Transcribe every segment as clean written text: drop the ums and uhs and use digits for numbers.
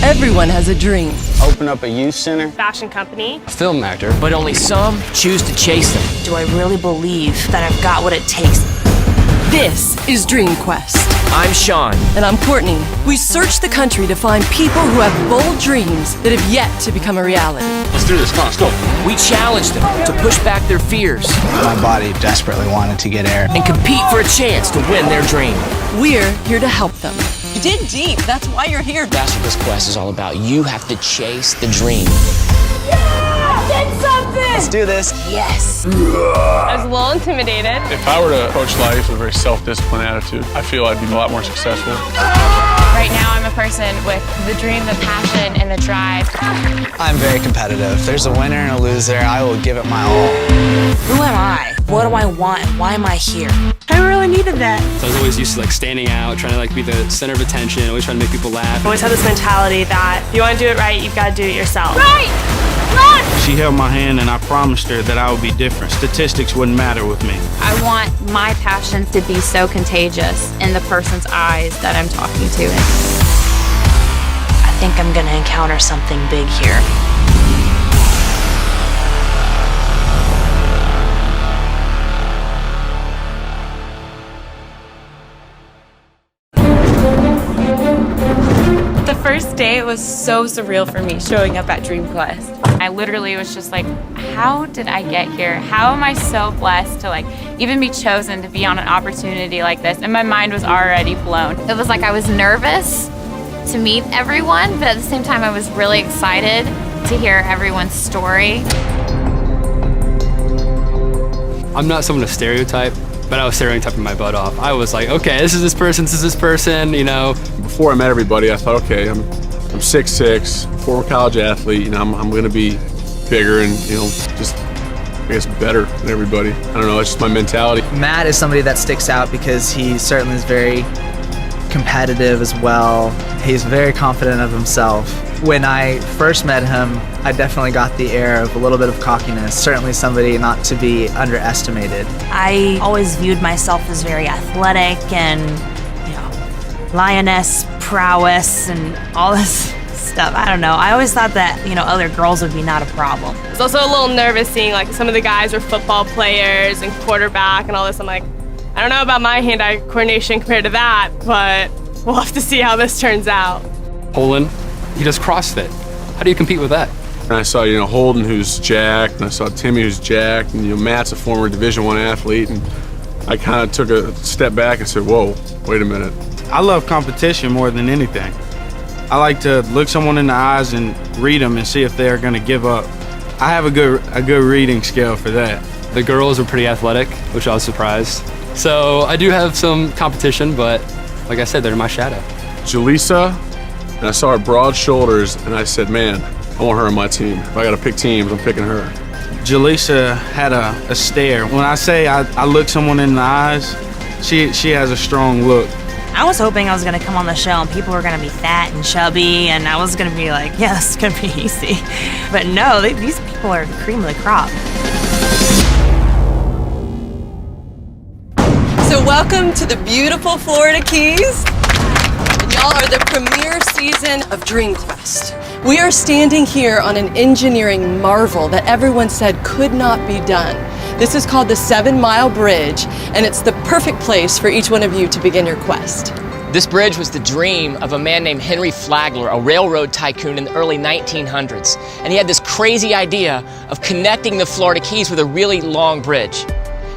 Everyone has a dream. Open up a youth center. Fashion company. Film actor. But only some choose to chase them. Do I really believe that I've got what it takes? This is Dream Quest. I'm Sean. And I'm Courtney. We search the country to find people who have bold dreams that have yet to become a reality. Let's do this, come on, let's go. We challenge them to push back their fears My body desperately wanted to get air. and compete for a chance to win their dream. We're here to help them. You dig deep, that's why you're here. That's what this quest is all about. You have to chase the dream. Let's do this. Yes. I was a little intimidated. If I were to approach life with a very self-disciplined attitude, I feel I'd be a lot more successful. Right now, I'm a person with the dream, the passion, and the drive. I'm very competitive. If there's a winner and a loser, I will give it my all. Who am I? What do I want? And why am I here? I really needed that. So I was always used to standing out, trying to be the center of attention, always trying to make people laugh. I always had this mentality that if you want to do it right, you've got to do it yourself. Right! Run! She held my hand and I promised her that I would be different. Statistics wouldn't matter with me. I want my passion to be so contagious in the person's eyes that I'm talking to. I think I'm gonna encounter something big here. The first day, it was so surreal for me showing up at Dream Quest. I literally was just like, how did I get here? How am I so blessed to even be chosen to be on an opportunity like this? And my mind was already blown. It was like I was nervous to meet everyone, but at the same time I was really excited to hear everyone's story. I'm not someone to stereotype, but I was stereotyping my butt off. I was like, okay, this is this person, you know. Before I met everybody, I thought, okay, I'm 6'6", former college athlete, I'm gonna be bigger and, just, I guess, better than everybody. I don't know, it's just my mentality. Matt is somebody that sticks out because he certainly is very competitive as well. He's very confident of himself. When I first met him, I definitely got the air of a little bit of cockiness, certainly somebody not to be underestimated. I always viewed myself as very athletic and, lioness prowess and all this stuff. I don't know. I always thought that, other girls would be not a problem. I was also a little nervous seeing some of the guys were football players and quarterback and all this. I'm like, I don't know about my hand-eye coordination compared to that, but we'll have to see how this turns out. Poland, he does CrossFit. How do you compete with that? And I saw, Holden, who's jacked, and I saw Timmy, who's jacked, and Matt's a former Division I athlete, and I kind of took a step back and said, whoa, wait a minute. I love competition more than anything. I like to look someone in the eyes and read them and see if they're going to give up. I have a good reading skill for that. The girls are pretty athletic, which I was surprised. So I do have some competition, but like I said, they're my shadow. Jaleesa, and I saw her broad shoulders, and I said, man, I want her on my team. If I got to pick teams, I'm picking her. Jaleesa had a stare. When I say I look someone in the eyes, she has a strong look. I was hoping I was gonna come on the show and people were gonna be fat and chubby and I was gonna be like, yeah, this is gonna be easy. But no, these people are the cream of the crop. So welcome to the beautiful Florida Keys. And y'all are the premiere season of Dream Quest. We are standing here on an engineering marvel that everyone said could not be done. This is called the 7 Mile Bridge, and it's the perfect place for each one of you to begin your quest. This bridge was the dream of a man named Henry Flagler, a railroad tycoon in the early 1900s. And he had this crazy idea of connecting the Florida Keys with a really long bridge.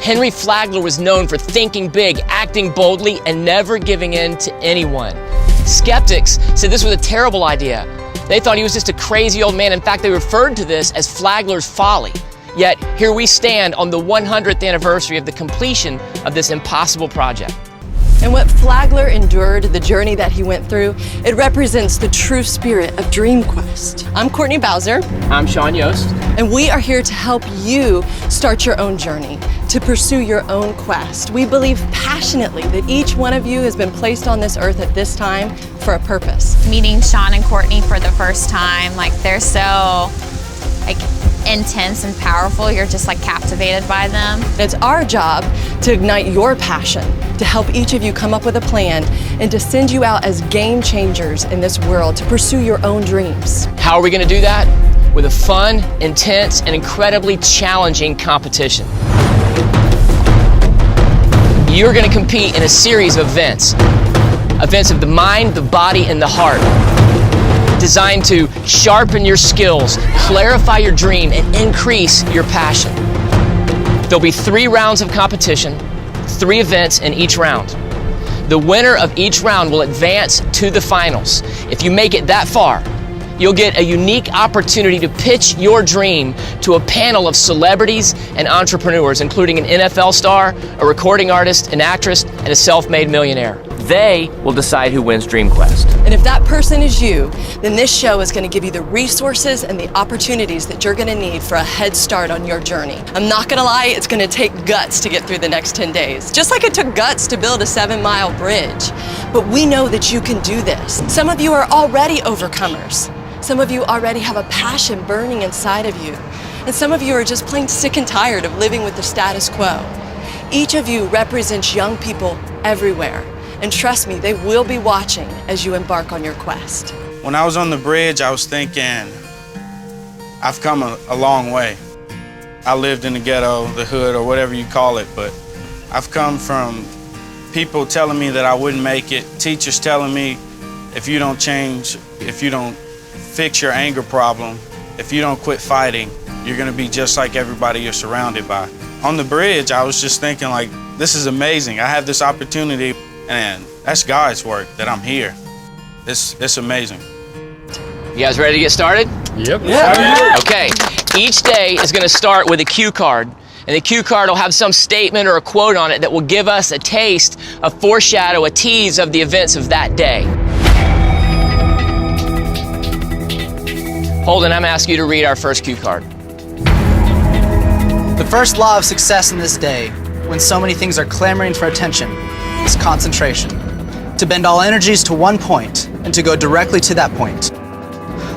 Henry Flagler was known for thinking big, acting boldly, and never giving in to anyone. Skeptics said this was a terrible idea. They thought he was just a crazy old man. In fact, they referred to this as Flagler's folly. Yet, here we stand on the 100th anniversary of the completion of this impossible project. And what Flagler endured, the journey that he went through, it represents the true spirit of Dream Quest. I'm Courtney Bowser. I'm Sean Yost. And we are here to help you start your own journey, to pursue your own quest. We believe passionately that each one of you has been placed on this earth at this time for a purpose. Meeting Sean and Courtney for the first time, they're so, intense and powerful, you're just like captivated by them. It's our job to ignite your passion, to help each of you come up with a plan, and to send you out as game changers in this world to pursue your own dreams. How are we going to do that? With a fun, intense, and incredibly challenging competition. You're going to compete in a series of events. Events of the mind, the body, and the heart. Designed to sharpen your skills, clarify your dream, and increase your passion. There'll be 3 rounds of competition, 3 events in each round. The winner of each round will advance to the finals. If you make it that far, you'll get a unique opportunity to pitch your dream to a panel of celebrities and entrepreneurs, including an NFL star, a recording artist, an actress, and a self-made millionaire. They will decide who wins Dream Quest. And if that person is you, then this show is going to give you the resources and the opportunities that you're going to need for a head start on your journey. I'm not going to lie, it's going to take guts to get through the next 10 days. Just like it took guts to build a 7-mile bridge. But we know that you can do this. Some of you are already overcomers. Some of you already have a passion burning inside of you. And some of you are just plain sick and tired of living with the status quo. Each of you represents young people everywhere. And trust me, they will be watching as you embark on your quest. When I was on the bridge, I was thinking, I've come a long way. I lived in the ghetto, the hood, or whatever you call it, but I've come from people telling me that I wouldn't make it, teachers telling me, if you don't change, if you don't fix your anger problem, if you don't quit fighting, you're gonna be just like everybody you're surrounded by. On the bridge, I was just thinking like, this is amazing. I have this opportunity, and that's God's work that I'm here. It's amazing. You guys ready to get started? Yep. Yeah. Okay, each day is gonna start with a cue card, and the cue card will have some statement or a quote on it that will give us a taste, a foreshadow, a tease of the events of that day. Holden, I'm asking you to read our first cue card. The first law of success in this day, when so many things are clamoring for attention, is concentration. To bend all energies to one point and to go directly to that point,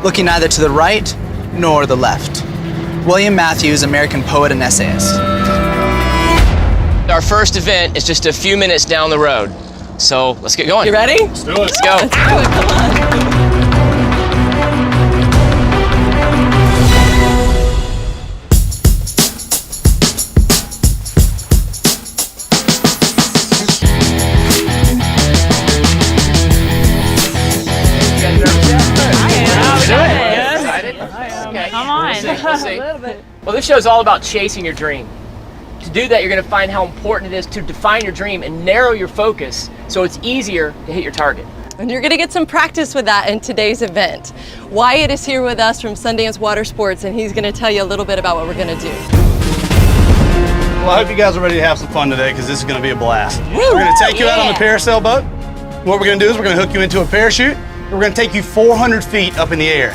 looking neither to the right nor the left. William Matthews, American poet and essayist. Our first event is just a few minutes down the road, so let's get going. You ready? Let's do it. Let's go. Let's do it, come on. Come on. We'll see. Well, this show is all about chasing your dream. To do that, you're going to find how important it is to define your dream and narrow your focus so it's easier to hit your target. And you're going to get some practice with that in today's event. Wyatt is here with us from Sundance Water Sports, and he's going to tell you a little bit about what we're going to do. Well, I hope you guys are ready to have some fun today because this is going to be a blast. We're going to take you out on the parasail boat. What we're going to do is we're going to hook you into a parachute. We're going to take you 400 feet up in the air.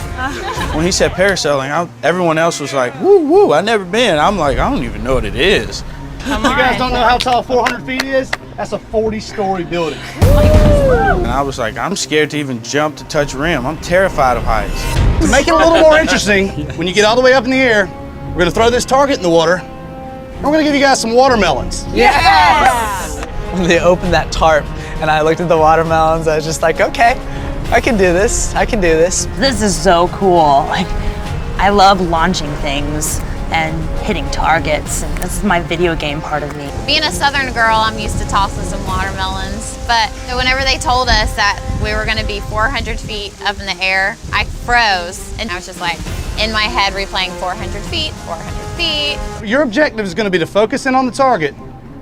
When he said parasailing, everyone else was like, woo, woo, I've never been. I'm like, I don't even know what it is. Come You guys on. don't know how tall 400 feet is? That's a 40-story building. And I was like, I'm scared to even jump to touch rim. I'm terrified of heights. To make it a little more interesting, when you get all the way up in the air, we're going to throw this target in the water. And we're going to give you guys some watermelons. Yes! When they opened that tarp and I looked at the watermelons, I was just like, okay, I can do this. I can do this. This is so cool. Like, I love launching things and hitting targets, and this is my video game part of me. Being a Southern girl, I'm used to tossing some watermelons, but whenever they told us that we were gonna be 400 feet up in the air, I froze, and I was just like, in my head replaying 400 feet, 400 feet. Your objective is going to be to focus in on the target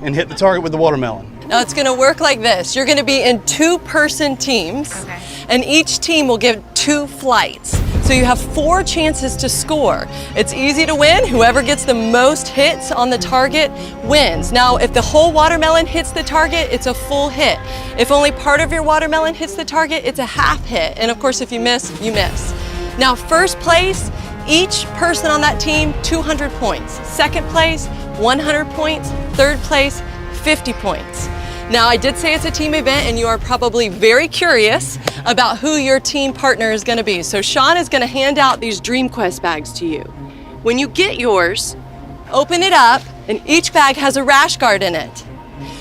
and hit the target with the watermelon. Now it's going to work like this. You're going to be in 2-person teams, and each team will give 2 flights. So you have 4 chances to score. It's easy to win. Whoever gets the most hits on the target wins. Now, if the whole watermelon hits the target, it's a full hit. If only part of your watermelon hits the target, it's a half hit. And of course, if you miss, you miss. Now, first place, each person on that team, 200 points. Second place, 100 points. Third place, 50 points. Now, I did say it's a team event, and you are probably very curious about who your team partner is going to be. So Sean is going to hand out these Dream Quest bags to you. When you get yours, open it up, and each bag has a rash guard in it.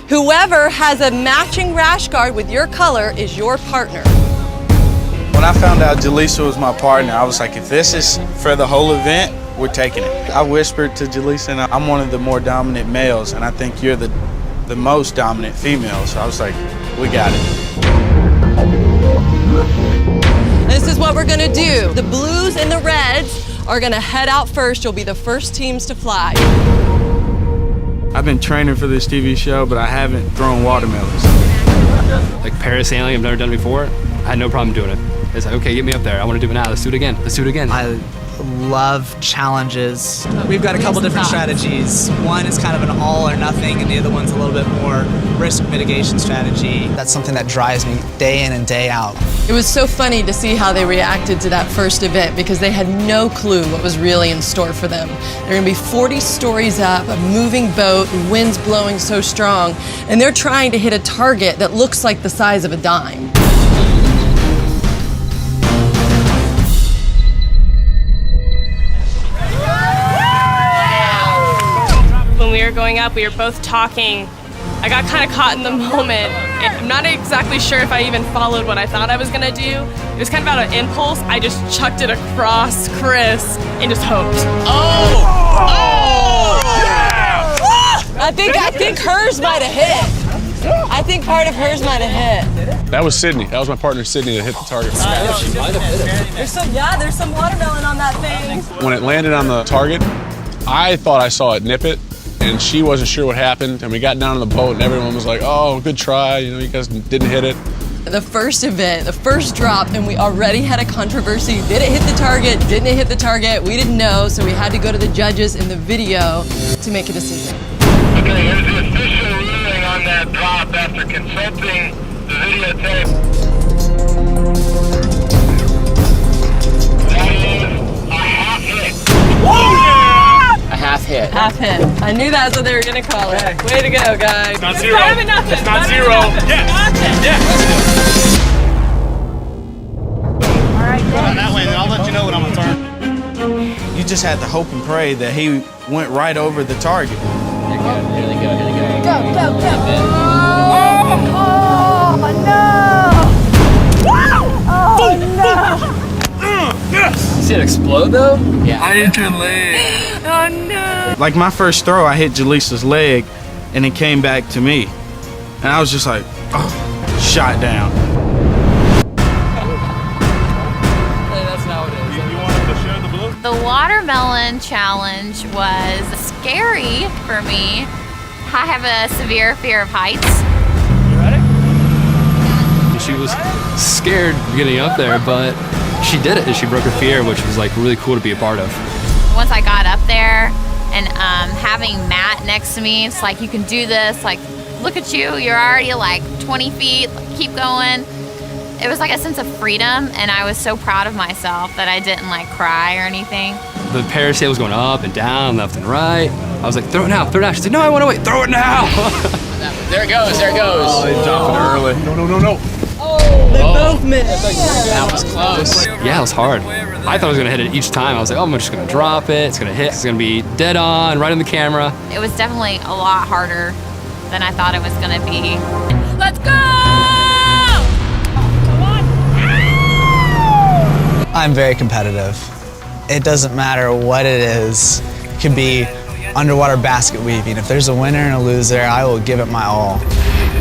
Whoever has a matching rash guard with your color is your partner. When I found out Jaleesa was my partner, I was like, if this is for the whole event, we're taking it. I whispered to Jaleesa, and I'm one of the more dominant males, and I think you're the most dominant female. So I was like, we got it. This is what we're gonna do. The blues and the reds are gonna head out first. You'll be the first teams to fly. I've been training for this TV show, but I haven't thrown watermelons. Like parasailing, I've never done it before. I had no problem doing it. It's like, okay, get me up there. I want to do it now. Let's do it again. Let's do it again. I love challenges. We've got a couple different strategies. One is kind of an all or nothing, and the other one's a little bit more risk mitigation strategy. That's something that drives me day in and day out. It was so funny to see how they reacted to that first event because they had no clue what was really in store for them. They're gonna be 40 stories up, a moving boat, winds blowing so strong, and they're trying to hit a target that looks like the size of a dime. When we were going up, we were both talking. I got kind of caught in the moment. I'm not exactly sure if I even followed what I thought I was gonna do. It was kind of out of impulse. I just chucked it across Chris and just hoped. I think hers might have hit. I think part of hers might have hit. That was Sydney. That was my partner Sydney that hit the target. There's some watermelon on that thing. When it landed on the target, I thought I saw it nip it, and she wasn't sure what happened. And we got down on the boat, and everyone was like, "Oh, good try. You know, you guys didn't hit it." The first event, the first drop, and we already had a controversy. Did it hit the target? Didn't it hit the target? We didn't know, so we had to go to the judges in the video to make a decision. Okay, here's the official ruling on that drop after consulting the videotape. That is a half hit. A half hit. Half hit. I knew that's what they were gonna call it. Way to go, guys. It's not zero. It's not zero. On that way, then I'll let you know when I'm gonna turn. You just had to hope and pray that he went right over the target. Here they go. Go. See it explode though? Yeah. I hit your leg. Like my first throw, I hit Jaleesa's leg, and it came back to me. And I was just like, oh, shot down. That's not what it is. You wanted to share the blue? The watermelon challenge was scary for me. I have a severe fear of heights. She was scared getting up there, but she did it. She broke her fear, which was like really cool to be a part of. Once I got up there and having Matt next to me, it's like, you can do this. Like, look at you. You're already like 20 feet. Keep going. It was like a sense of freedom, and I was so proud of myself that I didn't like cry or anything. The parasail was going up and down, left and right. I was like, throw it now. She's like, no, I want to wait. Throw it now. There it goes. Oh, they dropped it early. No. They both missed. That was close. Yeah, it was hard. I thought I was going to hit it each time. I was like, oh, I'm just going to drop it. It's going to hit. It's going to be dead on, right on the camera. It was definitely a lot harder than I thought it was going to be. Let's go! I'm very competitive. It doesn't matter what it is. It could be underwater basket weaving. If there's a winner and a loser, I will give it my all.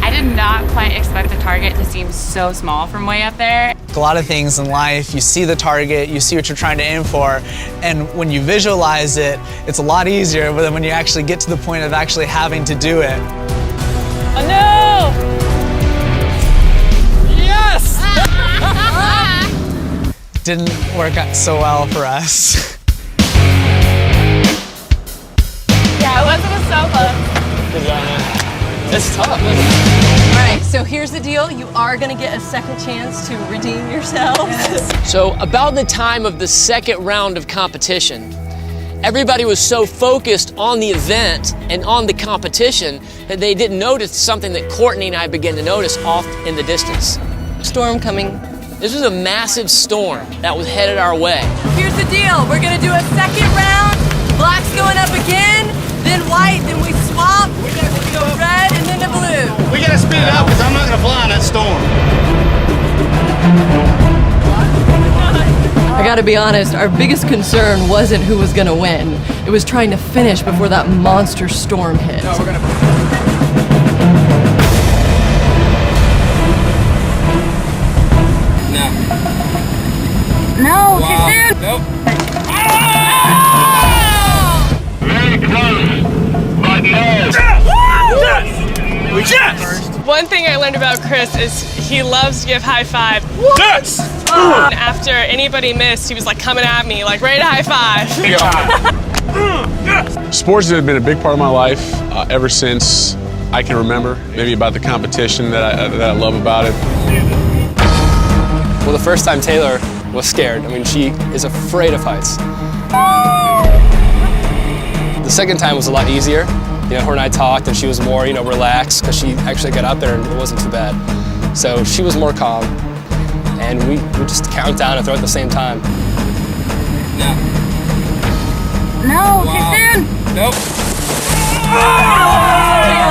I did not quite expect the target to seem so small from way up there. A lot of things in life, you see the target, you see what you're trying to aim for, and when you visualize it, it's a lot easier, but then when you actually get to the point of actually having to do it. Oh no! Yes! Didn't work out so well for us. Yeah, it wasn't so close. It's tough. All right, so here's the deal. You are gonna get a second chance to redeem yourselves. So about the time of the second round of competition, everybody was so focused on the event and on the competition that they didn't notice something that Courtney and I began to notice off in the distance. Storm coming. This was a massive storm that was headed our way. Here's the deal. We're gonna do a second round Black's going up again, then white, then we swap. We go red and then the blue. We gotta speed it up because I'm not gonna fly in that storm. I gotta be honest, our biggest concern wasn't who was gonna win. It was trying to finish before that monster storm hit. No, we're gonna... No, Wow. get down. Nope. Very close, but no. Yes! One thing I learned about Chris is he loves to give high five. Yes! And after anybody missed, he was like coming at me, like ready to high five. Sports have been a big part of my life ever since I can remember. Maybe about the competition that I love about it. Well, the first time Taylor was scared. I mean, she is afraid of heights. The second time was a lot easier. You know, her and I talked and she was more, relaxed because she actually got out there and it wasn't too bad. So she was more calm. And we just count down and throw at the same time. No. No, Wow. get down. Nope.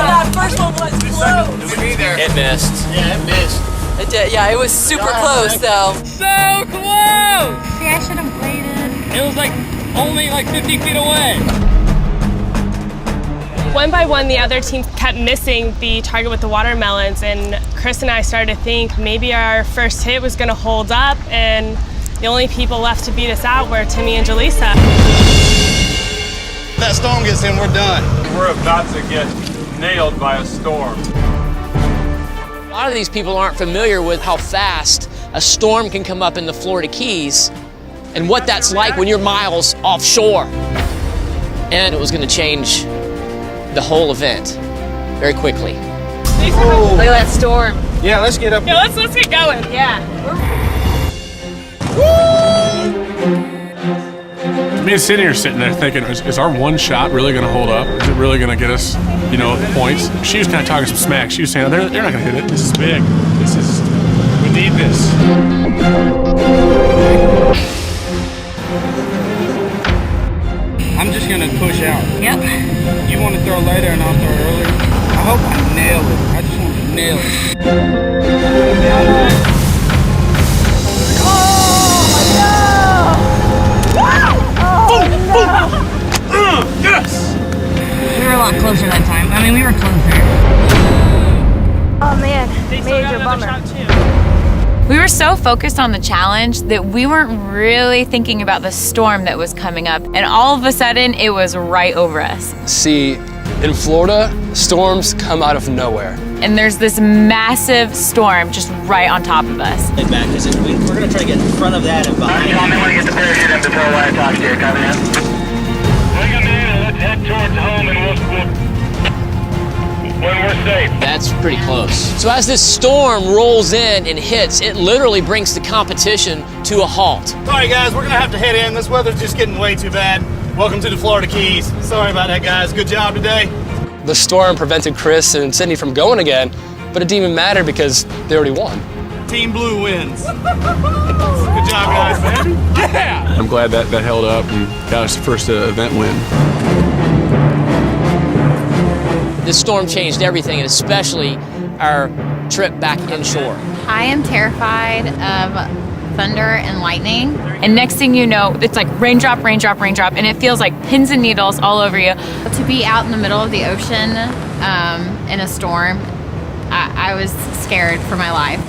That first one was close. It missed. Yeah, it missed. It did, yeah, it was super close though. So close! See, I should have waited. It was like only like 50 feet away. One by one, the other team kept missing the target with the watermelons, and Chris and I started to think maybe our first hit was going to hold up, and the only people left to beat us out were Timmy and Jaleesa. That storm gets in, we're done. We're about to get nailed by a storm. A lot of these people aren't familiar with how fast a storm can come up in the Florida Keys and what that's like when you're miles offshore. And it was going to change the whole event very quickly. Look at that storm. Yeah, let's get up. Yeah, let's get going. Yeah. Me and Sydney are sitting there thinking, is our one shot really going to hold up? Is it really going to get us, points? She was kind of talking some smack. She was saying, they're not going to hit it. This is big. We need this. I'm just gonna push out. Yep. You want to throw later and I'll throw earlier? I hope I nail it. I just want to nail it. Yes! We were a lot closer that time. I mean, we were closer. Oh man, They still got another shot too. We were so focused on the challenge that we weren't really thinking about the storm that was coming up, and all of a sudden it was right over us. See, in Florida, storms come out of nowhere. And there's this massive storm just right on top of us. Back because we're going to try to get in front of that and behind. I'm going to get the parachute in before I talk to you. Copy that. Bring them in and let's head towards home and we'll when we're safe. That's pretty close. So as this storm rolls in and hits, it literally brings the competition to a halt. All right, guys, we're going to have to head in. This weather's just getting way too bad. Welcome to the Florida Keys. Sorry about that, guys. Good job today. The storm prevented Chris and Sydney from going again, but it didn't even matter because they already won. Team Blue wins. Good job, guys. Yeah! I'm glad that held up and got us the first event win. This storm changed everything, and especially our trip back inshore. I am terrified of thunder and lightning. And next thing you know, it's like raindrop, raindrop, raindrop, and it feels like pins and needles all over you. To be out in the middle of the ocean in a storm, I was scared for my life.